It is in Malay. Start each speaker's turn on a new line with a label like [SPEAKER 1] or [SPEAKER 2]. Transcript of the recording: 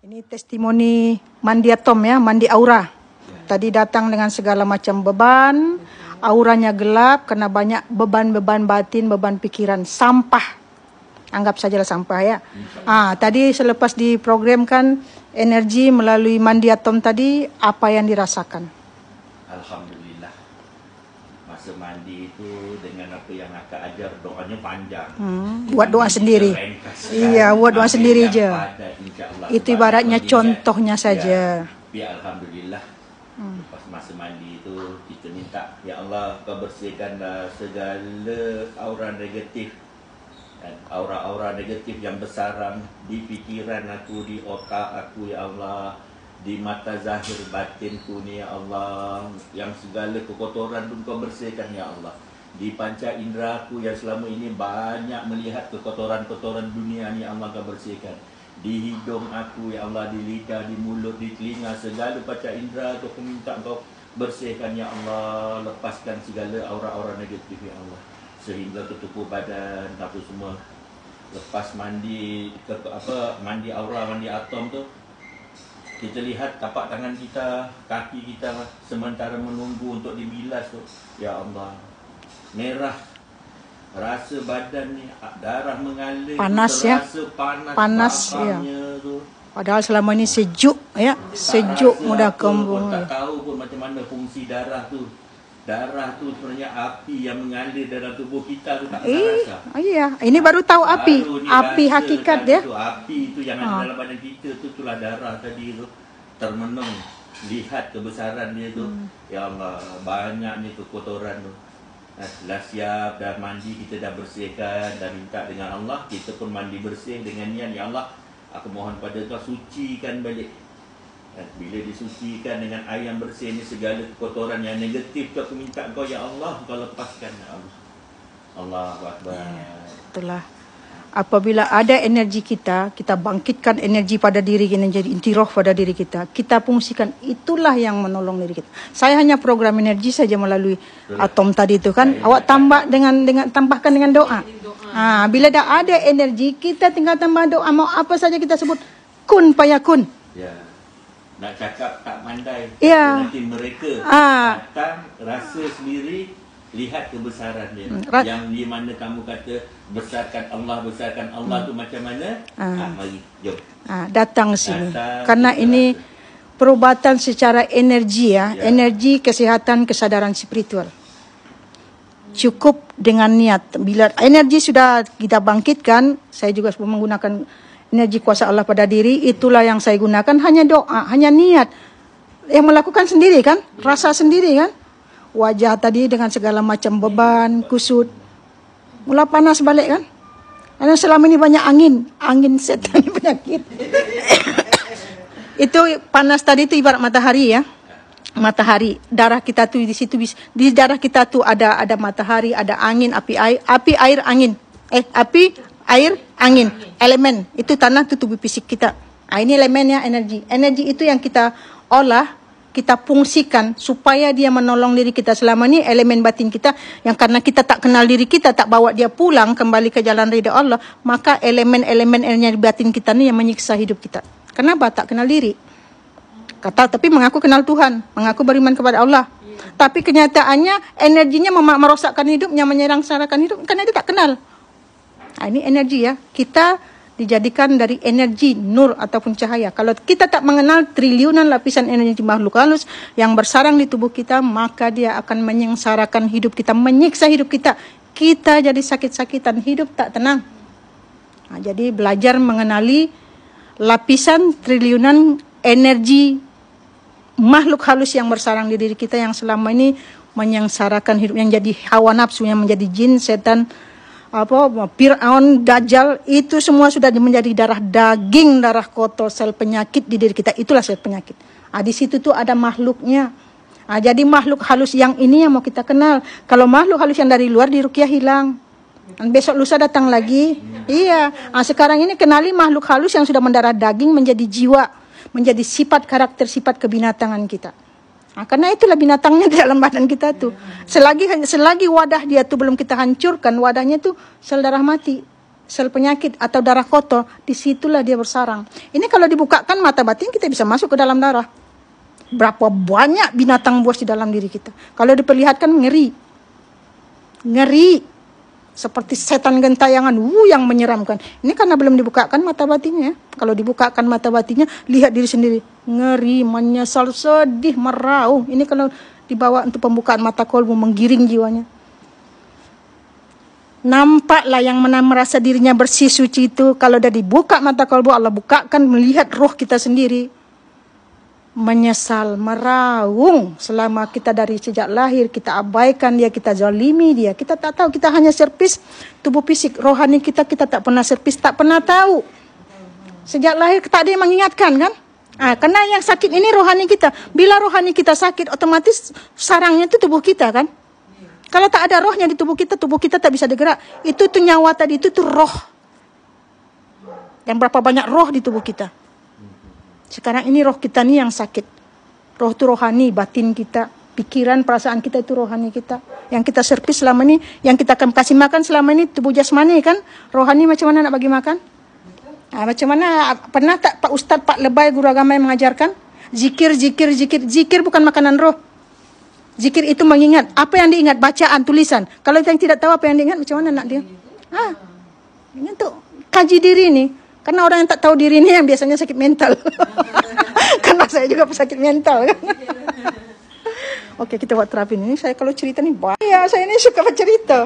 [SPEAKER 1] Ini testimoni mandi atom ya, mandi aura. Tadi datang dengan segala macam beban, auranya gelap karena banyak beban-beban batin, beban pikiran, sampah. Anggap sajalah sampah ya. Tadi selepas diprogramkan energi melalui mandi atom tadi, apa yang dirasakan?
[SPEAKER 2] Alhamdulillah. Masa mandi itu dengan apa yang akak ajar, doanya panjang.
[SPEAKER 1] Buat doa sendiri. Iya, buat doa sendiri aja. Itu ibaratnya contohnya saja.
[SPEAKER 2] Ya, alhamdulillah. Pas masa mandi itu kita minta, ya Allah, kau bersihkanlah segala aura negatif dan aura-aura negatif yang bersarang di pikiran aku, di otak aku, ya Allah, di mata zahir batinku ni, ya Allah, yang segala kekotoran pun kau bersihkan, ya Allah. Di panca indera aku yang selama ini banyak melihat kekotoran-kotoran dunia ni, Allah kau bersihkan. Di hidung aku, ya Allah, di lidah, di mulut, di telinga, segala panca indera aku minta kau bersihkan, ya Allah. Lepaskan segala aura-aura negatif, ya Allah, sehingga ke tubuh badan apa semua. Lepas mandi mandi aura, mandi atom tu, kita lihat tapak tangan kita, kaki kita sementara menunggu untuk dibilas tu, ya Allah, merah, rasa badan ni darah mengalir,
[SPEAKER 1] panas ya, panas ya. Tu. Padahal selama ini sejuk ya, sejuk mudah kembung.
[SPEAKER 2] Tak tahu pun macam mana fungsi darah tu. Darah tu sebenarnya api yang mengalir dalam tubuh kita tu, tak rasa.
[SPEAKER 1] Iya, ini baru tahu api, api hakikat ya.
[SPEAKER 2] Itu api itu yang ada dalam badan kita tu, itulah darah tadi tu. Termenung, lihat kebesaran dia tu. Ya Allah, banyaknya tu kotoran tu. Dah siap, dah mandi, kita dah bersihkan, dah minta dengan Allah, kita pun mandi bersih dengan niat, ya Allah, aku mohon pada kau sucikan balik. Bila disucikan dengan air yang bersih ni, segala kotoran yang negatif tu aku minta kau, ya Allah, kau lepaskan, ya Allah. Allahu Akbar.
[SPEAKER 1] Itulah. Apabila ada energi kita, kita bangkitkan energi pada diri kita, jadi intiroh pada diri kita, kita fungsikan, itulah yang menolong diri kita. Saya hanya program energi saja melalui atom tadi itu kan. Awak tambahkan dengan doa. Bila dah ada energi, kita tinggal tambah doa. Mau apa saja kita sebut, kun payakun.
[SPEAKER 2] Ya. Nak cakap tak pandai, nanti mereka datang, rasa sendiri, lihat kebesaran dia. Yang di mana kamu kata besarkan Allah tu macam mana? Mari, jom.
[SPEAKER 1] Datang sini. Karena ini perubatan secara energi ya, energi, kesihatan, kesadaran spiritual. Cukup dengan niat. Bila energi sudah kita bangkitkan, saya juga menggunakan energi kuasa Allah pada diri, itulah yang saya gunakan, hanya doa, hanya niat. Yang melakukan sendiri kan, rasa sendiri kan. Wajah tadi dengan segala macam beban, kusut, mula panas balik kan. Karena selama ini banyak angin setan penyakit. Itu panas tadi itu ibarat matahari ya. Matahari, darah kita tuh di situ, di darah kita tuh ada matahari, ada angin, api, air, angin. Air, angin, elemen. Itu tanah, itu tubuh fisik kita. Ini elemennya energi. Energi itu yang kita olah, kita fungsikan supaya dia menolong diri kita. Selama ini elemen batin kita, yang karena kita tak kenal diri kita, tak bawa dia pulang kembali ke jalan ridha Allah, maka elemen-elemen energi batin kita ni yang menyiksa hidup kita. Kenapa? Tak kenal diri. Tapi mengaku kenal Tuhan, mengaku beriman kepada Allah. Tapi kenyataannya energinya merosakkan hidupnya, menyerang-serangkan hidup, karena dia tak kenal. Ini energi ya, kita dijadikan dari energi nur ataupun cahaya. Kalau kita tak mengenal triliunan lapisan energi makhluk halus yang bersarang di tubuh kita, maka dia akan menyengsarakan hidup kita, menyiksa hidup kita. Kita jadi sakit-sakitan, hidup tak tenang. Jadi belajar mengenali lapisan triliunan energi makhluk halus yang bersarang di diri kita, yang selama ini menyengsarakan hidup, yang jadi hawa nafsu, yang menjadi jin, setan, Fir'aun, Dajjal, itu semua sudah menjadi darah daging, darah kotor, sel penyakit di diri kita. Itulah sel penyakit. Di situ tuh ada makhluknya. Jadi makhluk halus yang ini yang mau kita kenal. Kalau makhluk halus yang dari luar diruqyah hilang. Besok lusa datang lagi. Iya. Sekarang ini kenali makhluk halus yang sudah mendarah daging menjadi jiwa, menjadi sifat karakter, sifat kebinatangan kita. Karena itulah binatangnya di dalam badan kita tuh. Selagi wadah dia tuh belum kita hancurkan, wadahnya tuh sel darah mati. sel penyakit atau darah kotor, disitulah dia bersarang. Ini kalau dibukakan mata batin, kita bisa masuk ke dalam darah. Berapa banyak binatang buas di dalam diri kita. Kalau diperlihatkan ngeri. Ngeri. Seperti setan gentayangan, yang menyeramkan. Ini karena belum dibukakan mata batinnya. Kalau dibukakan mata batinnya, lihat diri sendiri. Ngeri, menyesal, sedih, merauh. Ini kalau dibawa untuk pembukaan mata kolbu, menggiring jiwanya. Nampaklah yang merasa dirinya bersih suci itu, kalau udah dibuka mata kolbu, Allah bukakan melihat roh kita sendiri. Menyesal, meraung selama kita dari sejak lahir, kita abaikan dia, kita zalimi dia. Kita tak tahu, kita hanya servis tubuh fisik. Rohani kita tak pernah servis, tak pernah tahu. Sejak lahir tak ada yang mengingatkan kan? Karena yang sakit ini rohani kita. Bila rohani kita sakit, otomatis sarangnya itu tubuh kita kan? Kalau tak ada rohnya di tubuh kita tak bisa bergerak. Itu tuh nyawa tadi, itu tuh roh. Dan berapa banyak roh di tubuh kita. Sekarang ini roh kita nih yang sakit. Roh itu rohani, batin kita. Pikiran, perasaan kita itu rohani kita. Yang kita servis selama ini, yang kita akan kasih makan selama ini, tubuh jasmani kan. Rohani macam mana nak bagi makan? Macam mana, pernah tak Pak Ustadz, Pak Lebay, guru agama yang mengajarkan? Zikir. Zikir bukan makanan roh. Zikir itu mengingat. Apa yang diingat? Bacaan, tulisan. Kalau yang tidak tahu apa yang diingat, macam mana nak dia? Ini untuk kaji diri nih. Karena orang yang tak tahu diri ini yang biasanya sakit mental. Karena saya juga pesakit mental kan. Oke, kita buat terapi ini. Saya kalau cerita nih, saya ini suka bercerita.